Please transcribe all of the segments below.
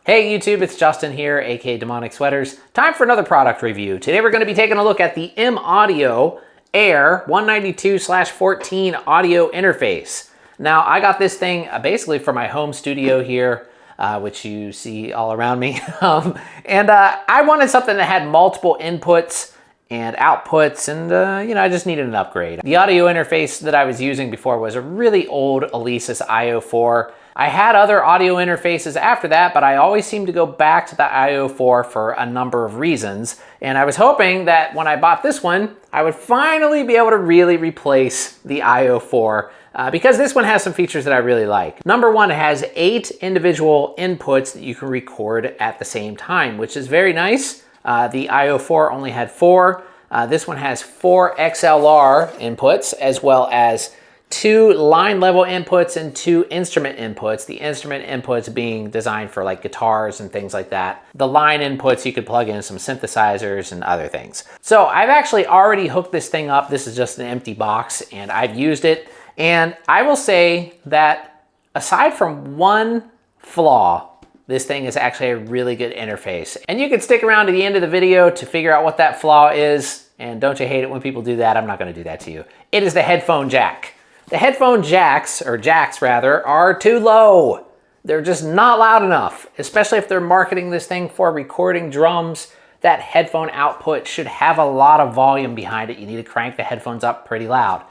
Hey YouTube, it's Justin here, aka Demonic Sweaters. Time for another product review. Today we're going to be taking a look at the M-Audio Air 192/14 audio interface. Now I got this thing basically for my home studio here, which you see all around me. I wanted something that had multiple inputs and outputs, and I just needed an upgrade. The audio interface that I was using before was a really old Alesis IO4. I had other audio interfaces after that, but I always seem to go back to the IO4 for a number of reasons. And I was hoping that when I bought this one, I would finally be able to really replace the IO4 because this one has some features that I really like. Number one, it has 8 individual inputs that you can record at the same time, which is very nice. The IO4 only had 4. This one has 4 XLR inputs, as well as 2 line level inputs and 2 instrument inputs. The instrument inputs being designed for like guitars and things like that. The line inputs, you could plug in some synthesizers and other things. So I've actually already hooked this thing up. This is just an empty box and I've used it. And I will say that aside from one flaw, this thing is actually a really good interface. And you can stick around to the end of the video to figure out what that flaw is. And don't you hate it when people do that? I'm not gonna do that to you. It is the headphone jack. The headphone jacks rather, are too low. They're just not loud enough, especially if they're marketing this thing for recording drums. That headphone output should have a lot of volume behind it. You need to crank the headphones up pretty loud.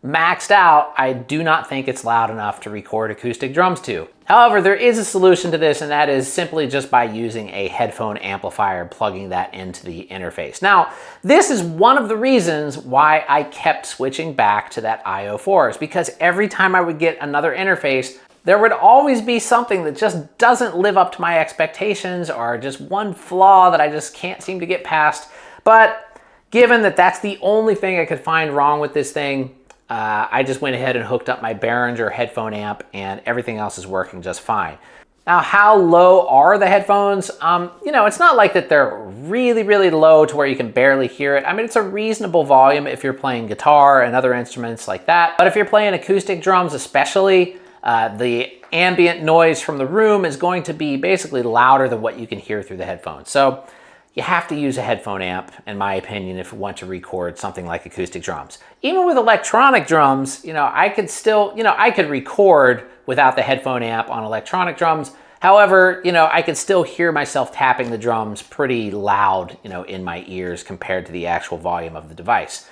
Maxed out, I do not think it's loud enough to record acoustic drums to. However, there is a solution to this, and that is simply just by using a headphone amplifier and plugging that into the interface. Now, this is one of the reasons why I kept switching back to that IO4s, because every time I would get another interface, there would always be something that just doesn't live up to my expectations, or just one flaw that I just can't seem to get past. But given that that's the only thing I could find wrong with this thing, I just went ahead and hooked up my Behringer headphone amp, and everything else is working just fine. Now, how low are the headphones? It's not like that they're really, really low to where you can barely hear it. I mean, it's a reasonable volume if you're playing guitar and other instruments like that. But if you're playing acoustic drums especially, the ambient noise from the room is going to be basically louder than what you can hear through the headphones. So you have to use a headphone amp, in my opinion, if you want to record something like acoustic drums. Even with electronic drums, I could record without the headphone amp on electronic drums. However, I could still hear myself tapping the drums pretty loud, in my ears compared to the actual volume of the device.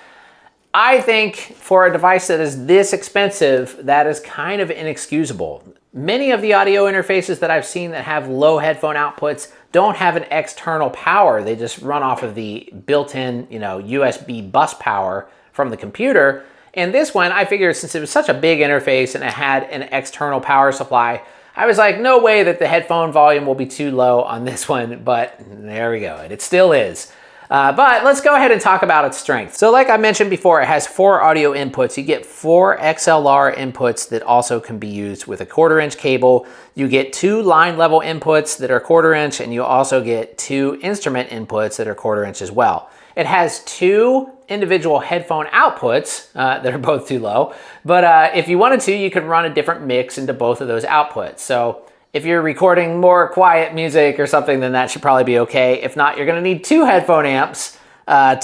I think for a device that is this expensive, that is kind of inexcusable. Many of the audio interfaces that I've seen that have low headphone outputs don't have an external power. They just run off of the built-in, USB bus power from the computer. And this one, I figured since it was such a big interface and it had an external power supply, I was like, no way that the headphone volume will be too low on this one, but there we go, and it still is. But let's go ahead and talk about its strength. So like I mentioned before, it has 4 audio inputs. You get 4 XLR inputs that also can be used with a 1/4-inch cable. You get 2 line level inputs that are 1/4-inch, and you also get 2 instrument inputs that are 1/4-inch as well. It has 2 individual headphone outputs that are both too low. But if you wanted to, you could run a different mix into both of those outputs. So if you're recording more quiet music or something, then that should probably be okay. If not, you're gonna need 2 headphone amps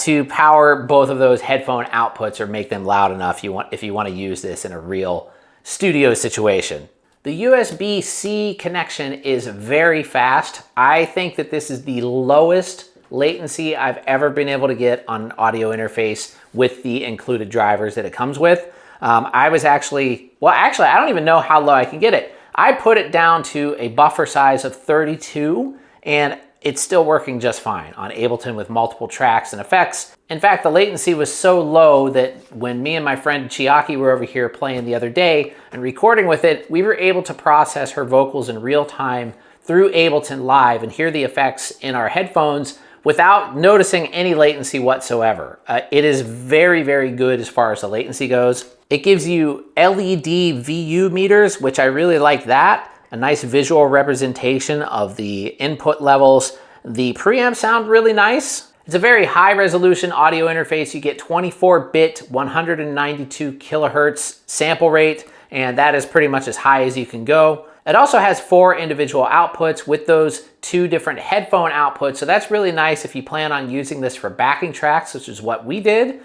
to power both of those headphone outputs or make them loud enough if you want to use this in a real studio situation. The USB-C connection is very fast. I think that this is the lowest latency I've ever been able to get on an audio interface with the included drivers that it comes with. I don't even know how low I can get it. I put it down to a buffer size of 32, and it's still working just fine on Ableton with multiple tracks and effects. In fact, the latency was so low that when me and my friend Chiaki were over here playing the other day and recording with it, we were able to process her vocals in real time through Ableton Live and hear the effects in our headphones without noticing any latency whatsoever. It is very, very good as far as the latency goes. It gives you LED VU meters, which I really like that. A nice visual representation of the input levels. The preamps sound really nice. It's a very high resolution audio interface. You get 24-bit, 192 kilohertz sample rate, and that is pretty much as high as you can go. It also has 4 individual outputs with those 2 different headphone outputs. So that's really nice if you plan on using this for backing tracks, which is what we did,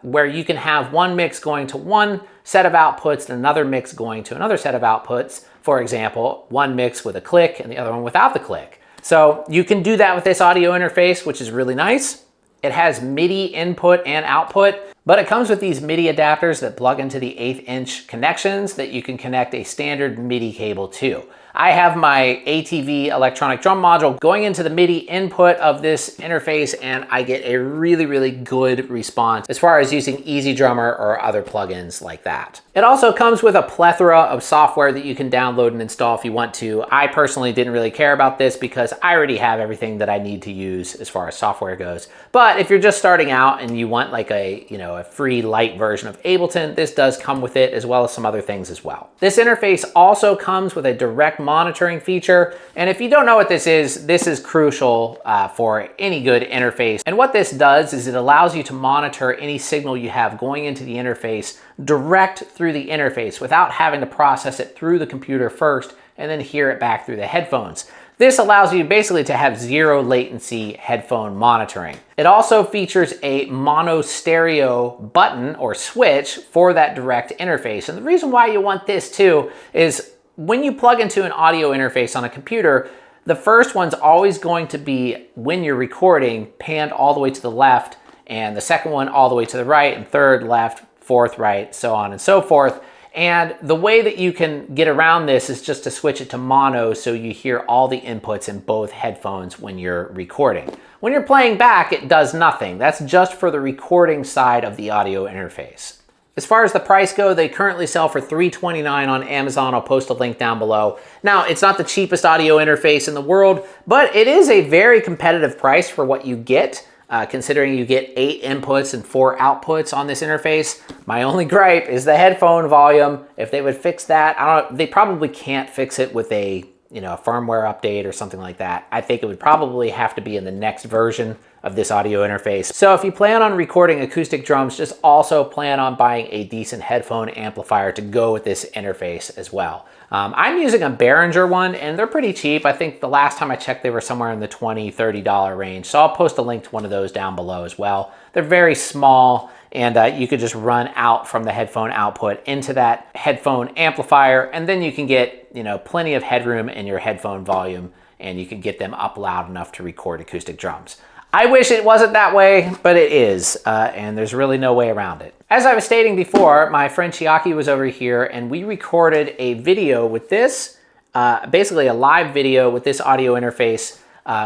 where you can have one mix going to one set of outputs and another mix going to another set of outputs. For example, one mix with a click and the other one without the click. So you can do that with this audio interface, which is really nice. It has MIDI input and output, but it comes with these MIDI adapters that plug into the 1/8" connections that you can connect a standard MIDI cable to. I have my ATV electronic drum module going into the MIDI input of this interface, and I get a really good response as far as using EasyDrummer or other plugins like that. It also comes with a plethora of software that you can download and install if you want to. I personally didn't really care about this because I already have everything that I need to use as far as software goes. But if you're just starting out and you want like a free light version of Ableton, this does come with it, as well as some other things as well. This interface also comes with a direct monitoring feature, and if you don't know what this is crucial for any good interface. And what this does is it allows you to monitor any signal you have going into the interface direct through the interface without having to process it through the computer first and then hear it back through the headphones. This allows you basically to have 0 latency headphone monitoring. It also features a mono stereo button or switch for that direct interface. And the reason why you want this too is when you plug into an audio interface on a computer, the first one's always going to be, when you're recording, panned all the way to the left, and the second one all the way to the right, and third left, fourth right, so on and so forth. And the way that you can get around this is just to switch it to mono so you hear all the inputs in both headphones when you're recording. When you're playing back, it does nothing. That's just for the recording side of the audio interface. As far as the price go, they currently sell for $329 on Amazon. I'll post a link down below. Now, it's not the cheapest audio interface in the world, but it is a very competitive price for what you get. Considering you get 8 inputs and 4 outputs on this interface. My only gripe is the headphone volume. If they would fix that, they probably can't fix it with a firmware update or something like that. I think it would probably have to be in the next version of this audio interface. So if you plan on recording acoustic drums, just also plan on buying a decent headphone amplifier to go with this interface as well. I'm using a Behringer one, and they're pretty cheap. I think the last time I checked, they were somewhere in the $20, $30 range. So I'll post a link to one of those down below as well. They're very small, and you could just run out from the headphone output into that headphone amplifier, and then you can get plenty of headroom in your headphone volume, and you can get them up loud enough to record acoustic drums. I wish it wasn't that way, but it is, and there's really no way around it. As I was stating before, my friend Chiaki was over here, and we recorded a video with this, basically a live video with this audio interface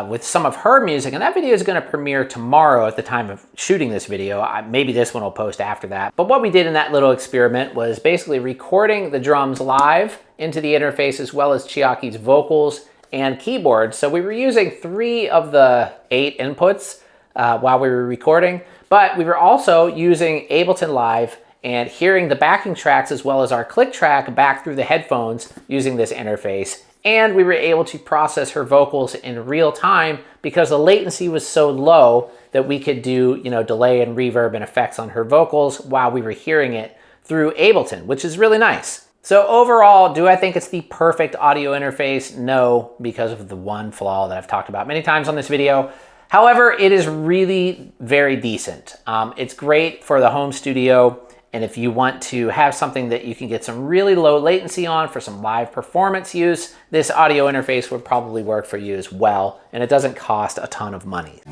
with some of her music, and that video is going to premiere tomorrow at the time of shooting this video. Maybe this one will post after that. But what we did in that little experiment was basically recording the drums live into the interface, as well as Chiaki's vocals and keyboard. So we were using 3 of the 8 inputs while we were recording, but we were also using Ableton Live and hearing the backing tracks as well as our click track back through the headphones using this interface. And we were able to process her vocals in real time because the latency was so low that we could do, delay and reverb and effects on her vocals while we were hearing it through Ableton, which is really nice. So overall, do I think it's the perfect audio interface? No, because of the one flaw that I've talked about many times on this video. However, it is really very decent. It's great for the home studio, and if you want to have something that you can get some really low latency on for some live performance use, this audio interface would probably work for you as well, and it doesn't cost a ton of money.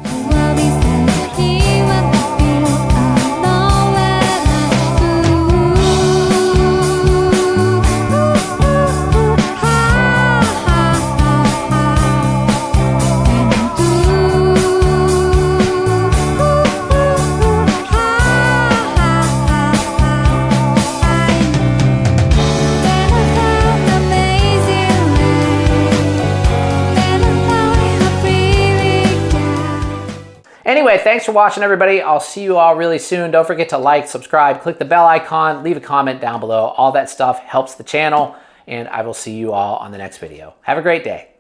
Anyway, thanks for watching, everybody. I'll see you all really soon. Don't forget to like, subscribe, click the bell icon, leave a comment down below. All that stuff helps the channel, and I will see you all on the next video. Have a great day.